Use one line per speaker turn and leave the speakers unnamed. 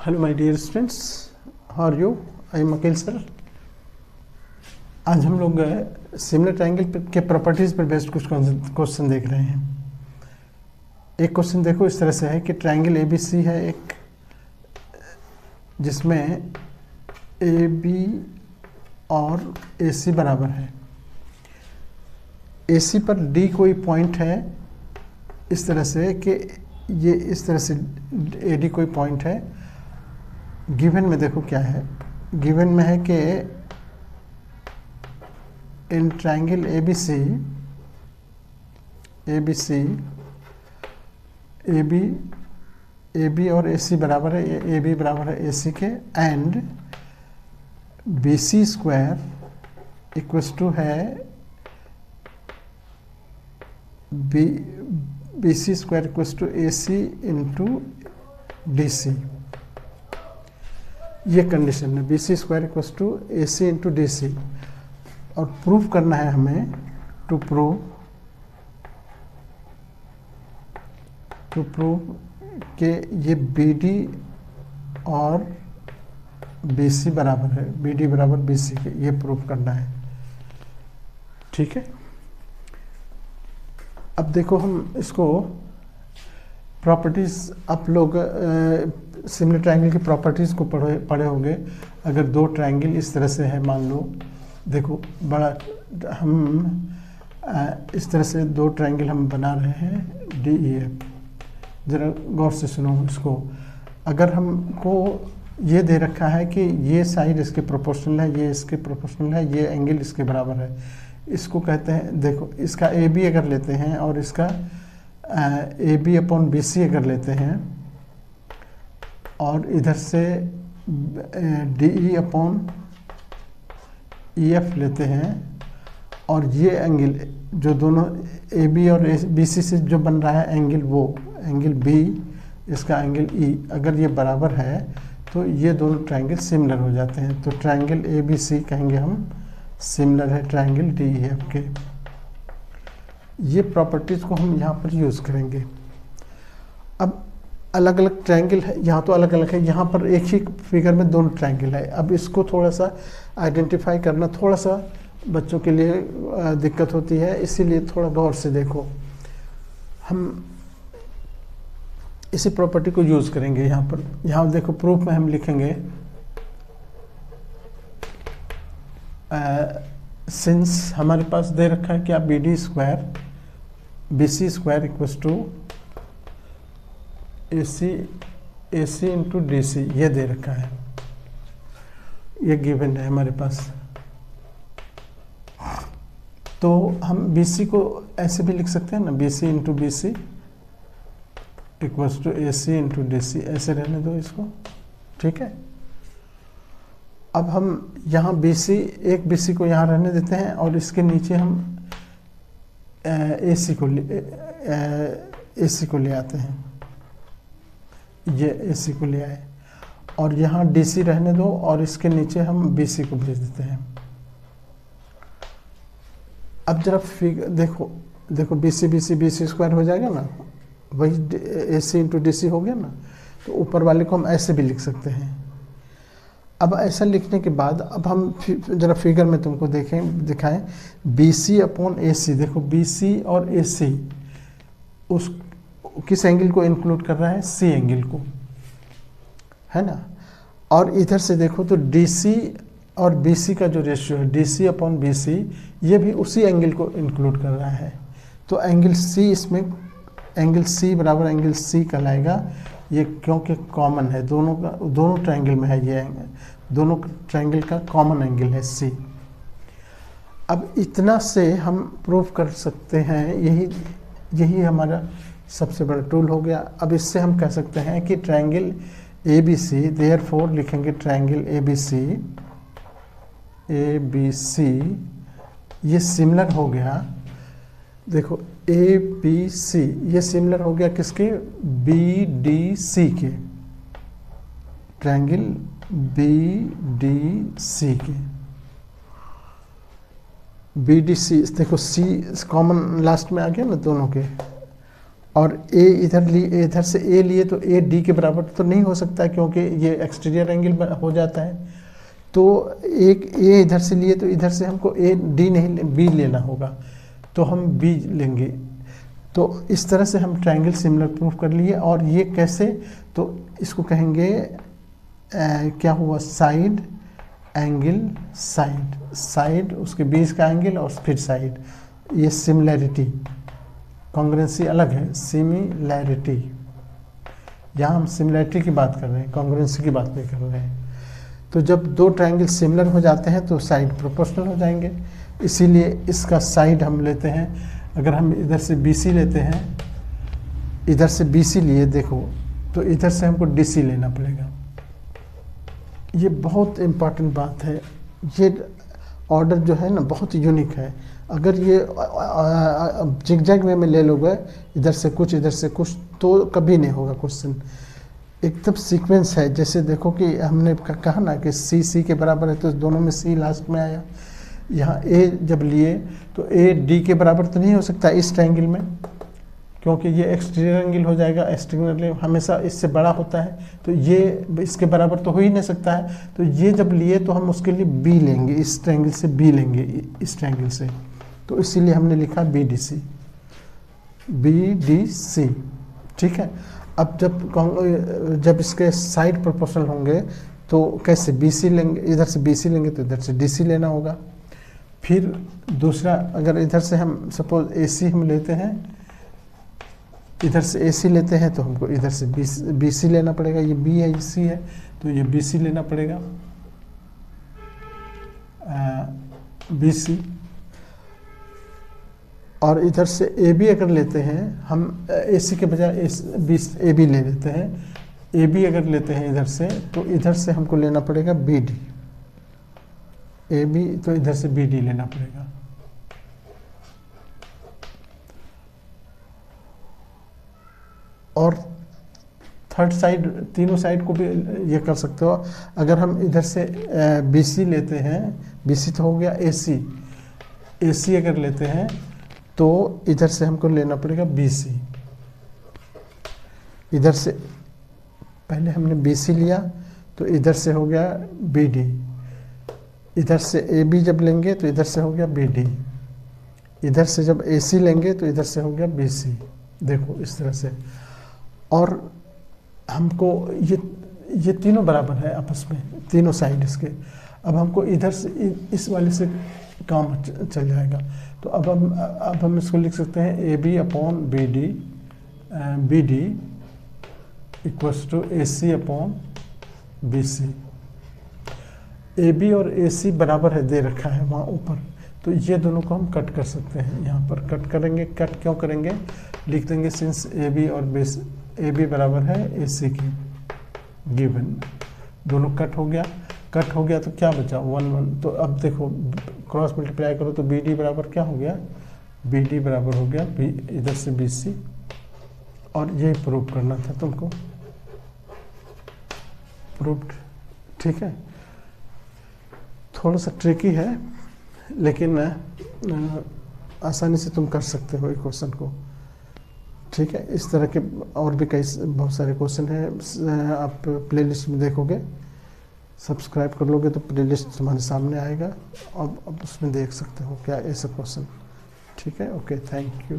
Hello my dear students, how are you? I am Aqeel sir. आज हम लोग similar triangle के प्रॉपर्टीज पर बेस्ड कुछ क्वेश्चन देख रहे हैं। एक क्वेश्चन देखो इस तरह से है कि ट्रायंगल एबीसी है एक, जिसमें ए बी और ए सी बराबर है। ए सी पर डी कोई पॉइंट है इस तरह से कि ये इस तरह से ए डी कोई पॉइंट है। गिवन में देखो क्या है, गिवन में है कि in triangle ABC A B और ए सी बराबर है, ए बी बराबर है ए सी के, and B C square equals to है B C square equals to A C into D C. ये कंडीशन है, B C square equals to A C into D C. और proof करना है हमें, टू प्रूव कि ये बी डी और बी सी बराबर है, बी डी बराबर बी सी के, ये प्रूफ करना है। ठीक है, अब देखो हम इसको प्रॉपर्टीज, आप लोग सिमिलर ट्रायंगल की प्रॉपर्टीज़ को पढ़े होंगे। अगर दो ट्रायंगल इस तरह से है, मान लो देखो बड़ा, हम इस तरह से दो ट्रायंगल हम बना रहे हैं डी ई एफ। ज़रा गौर से सुनो इसको। अगर हमको ये दे रखा है कि ये साइड इसके प्रोपोर्शनल है, ये इसके प्रोपोर्शनल है, ये एंगल इसके बराबर है, इसको कहते हैं, देखो इसका ए बी अगर लेते हैं और इसका A B upon B C अगर लेते हैं, और इधर से D E upon E F लेते हैं, और ये एंगल जो दोनों ए बी और बी सी से जो बन रहा है एंगल, वो एंगल बी, इसका एंगल ई, अगर ये बराबर है तो ये दोनों ट्रायंगल सिमिलर हो जाते हैं। तो ट्रायंगल ए बी सी कहेंगे हम सिमिलर है ट्रायंगल डी ई एफ के। ये प्रॉपर्टीज़ को हम यहाँ पर यूज़ करेंगे। अब अलग अलग ट्रायंगल है, यहाँ तो अलग अलग है, यहाँ पर एक ही फिगर में दोनों ट्रायंगल है। अब इसको थोड़ा सा आइडेंटिफाई करना थोड़ा सा बच्चों के लिए दिक्कत होती है, इसीलिए थोड़ा गौर से देखो। हम इसी प्रॉपर्टी को यूज़ करेंगे यहाँ पर। यहाँ देखो प्रूफ में हम लिखेंगे सिंस हमारे पास दे रखा है क्या, B D square B C square equals to A C into D C, ये दे रखा है, ये गिवन है हमारे पास। तो हम बी सी को ऐसे भी लिख सकते हैं ना, B C into B C equals to A C into D C, ऐसे रहने दो इसको। ठीक है, अब हम यहाँ बी सी, एक बी सी को यहाँ रहने देते हैं, और इसके नीचे हम ए सी को ले आते हैं, ये ए सी को ले आए, और यहाँ डी सी रहने दो, और इसके नीचे हम बी सी को भेज देते हैं। अब जरा फिगर देखो बी सी स्क्वायर हो जाएगा ना, वही ए सी इंटू डी सी हो गया ना। तो ऊपर वाले को हम ऐसे भी लिख सकते हैं। अब ऐसा लिखने के बाद अब हम जरा फिगर में तुमको दिखाएं, बी सी अपॉन ए सी। देखो बी सी और ए सी उस किस एंगल को इंक्लूड कर रहा है, सी एंगल को, है ना। और इधर से देखो तो डी सी और बी सी का जो रेशियो है, D C upon B C, ये भी उसी एंगल को इंक्लूड कर रहा है। तो एंगल सी, इसमें एंगल सी बराबर एंगल सी कहलाएगा, ये क्योंकि कॉमन है, दोनों ट्रायंगल में है, ये एंगल दोनों ट्रायंगल का कॉमन एंगल है सी। अब इतना से हम प्रूफ कर सकते हैं, यही हमारा सबसे बड़ा टूल हो गया। अब इससे हम कह सकते हैं कि triangle A B C, therefore लिखेंगे ट्रायंगल ए बी सी ये सिमिलर हो गया। देखो ए बी सी ये सिमिलर हो गया किसके, बी डी सी के, ट्रायंगल बी डी सी के। बी डी सी देखो, सी कॉमन लास्ट में आ गया ना दोनों के, और ए इधर लिए, इधर से ए लिए तो ए डी के बराबर तो नहीं हो सकता क्योंकि ये एक्सटीरियर एंगल हो जाता है। तो एक ए इधर से लिए तो इधर से हमको ए डी नहीं बी लेना होगा, तो हम बी लेंगे। तो इस तरह से हम ट्रायंगल सिमिलर प्रूफ कर लिए। और ये कैसे, तो इसको कहेंगे क्या हुआ, साइड एंगल साइड, साइड उसके बीच का एंगल और फिर साइड, ये सिमिलैरिटी। कॉन्ग्रुएंसी अलग है, सिमिलैरिटी। यहाँ हम सिमिलैरिटी की बात कर रहे हैं, कॉन्ग्रुएंसी की बात नहीं कर रहे हैं। तो जब दो ट्रायंगल सिमिलर हो जाते हैं तो साइड प्रोपोर्शनल हो जाएंगे, इसीलिए इसका साइड हम लेते हैं। अगर हम इधर से BC लेते हैं, इधर से BC लिए देखो, तो इधर से हमको DC लेना पड़ेगा। ये बहुत इम्पॉर्टेंट बात है। ये ऑर्डर जो है ना बहुत यूनिक है। अगर ये जिगजैग वे में ले लोगे, इधर से कुछ इधर से कुछ, तो कभी नहीं होगा क्वेश्चन। एकदम सीक्वेंस है। जैसे देखो कि हमने कहा ना कि C के बराबर है, तो दोनों में C लास्ट में आया। यहाँ A जब लिए तो A D के बराबर तो नहीं हो सकता इस ट्रायंगल में, क्योंकि ये एक्सटीरियर एंगल हो जाएगा, एक्सटीरियर हमेशा इससे बड़ा होता है, तो ये इसके बराबर तो हो ही नहीं सकता है। तो ये जब लिए तो हम उसके लिए B लेंगे, इस ट्रायंगल से B लेंगे, इस ट्रायंगल से। तो इसीलिए हमने लिखा BDC, BDC, ठीक है। अब जब इसके साइड प्रोपोर्शनल होंगे तो कैसे, BC लेंगे, इधर से BC लेंगे तो इधर से DC लेना होगा। फिर दूसरा, अगर इधर से हम सपोज AC हम लेते हैं, इधर से AC लेते हैं, तो हमको इधर से BC लेना पड़ेगा। ये B है, ये C है, तो ये BC लेना पड़ेगा, BC। और इधर से AB अगर लेते हैं हम, AC के बजाय AB ले लेते हैं। AB अगर लेते हैं इधर से, तो इधर से हमको लेना पड़ेगा BD, AB, तो इधर से BD लेना पड़ेगा। और थर्ड साइड, तीनों साइड को भी ये कर सकते हो। अगर हम इधर से BC लेते हैं, BC तो हो गया AC, AC अगर लेते हैं तो इधर से हमको लेना पड़ेगा BC। इधर से पहले हमने BC लिया तो इधर से हो गया BD, इधर से AB जब लेंगे तो इधर से हो गया BD, इधर से जब AC लेंगे तो इधर से हो गया BC। देखो इस तरह से। और हमको ये तीनों बराबर है आपस में, तीनों साइड इसके। अब हमको इधर से इस वाले से काम चल जाएगा। तो अब हम इसको लिख सकते हैं AB upon BD, BD equals to AC upon BC। AB और AC बराबर है, दे रखा है वहाँ ऊपर, तो ये दोनों को हम कट कर सकते हैं। यहाँ पर कट करेंगे। कट क्यों करेंगे, लिख देंगे सिंस AB और AB बराबर है AC की, गिवन। दोनों कट हो गया। कट हो गया तो क्या बचा, 1 1। तो अब देखो क्रॉस मल्टीप्लाई करो तो BD बराबर क्या हो गया, BD बराबर हो गया इधर से BC। और यही प्रूव करना था तुमको, प्रूव्ड, ठीक है। थोड़ा सा ट्रिकी है, लेकिन आसानी से तुम कर सकते हो एक क्वेश्चन को, ठीक है। इस तरह के और भी कई बहुत सारे क्वेश्चन हैं, आप प्लेलिस्ट में देखोगे, सब्सक्राइब कर लोगे तो प्लेलिस्ट तुम्हारे सामने आएगा, अब उसमें देख सकते हो क्या ऐसा क्वेश्चन, ठीक है। Okay, thank you.